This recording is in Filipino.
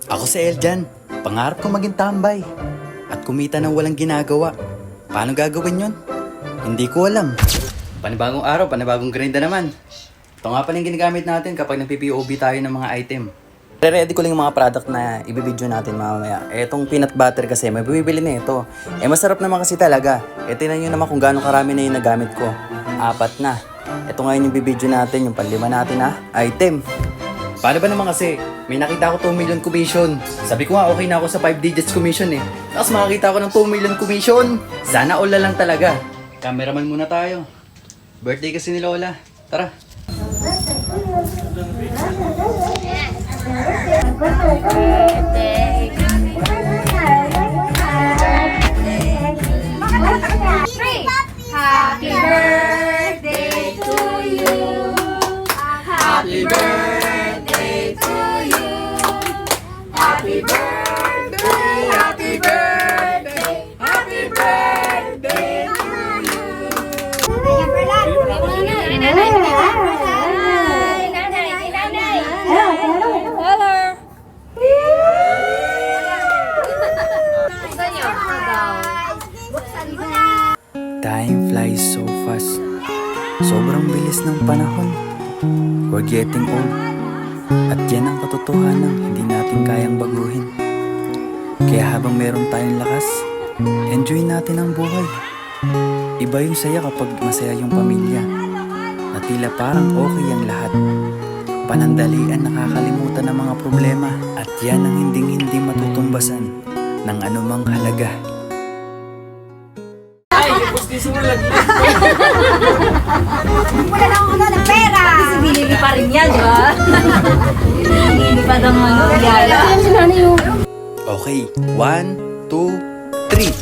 Ako si Eljan. Pangarap ko maging tambay at kumita ng walang ginagawa. Paano gagawin yon? Hindi ko alam. Panibagong araw, panibagong grinda naman. Ito nga pala yung ginagamit natin kapag nagpi-POV tayo ng mga item. Re-ready ko lang yung mga product na ibibidyo natin mamaya. Etong peanut butter kasi, may bibili na ito. Masarap naman kasi talaga. Tingnan nyo naman kung gaano karami na yung nagamit ko. 4 na. Ito ngayon yung bibidyo natin, yung panlima natin na item. Paano ba naman kasi? May nakita ko 2 million commission. Sabi ko nga okay na ako sa 5 digits commission eh. Tapos makakita ko ng 2 million commission. Sana all na lang talaga. Cameraman muna tayo. Birthday kasi ni Lola. Tara. Happy birthday to you. Happy birthday to you. Happy birthday, happy birthday, happy birthday to you. Time flies so fast. Sobrang bilis ng panahon. We're getting old. At yan ang katotohanan hindi natin kayang baguhin. Kaya habang meron tayong lakas, enjoy natin ang buhay. Iba yung saya kapag masaya yung pamilya. Na tila parang okay ang lahat. Panandalian nakakalimutan ng mga problema. At yan ang hindi matutumbasan ng anumang halaga. Wala lang ako ng pera. Kasi binili pa rin yan, di ba? Binili pa ng yaya. Okay, 1, 2, 3.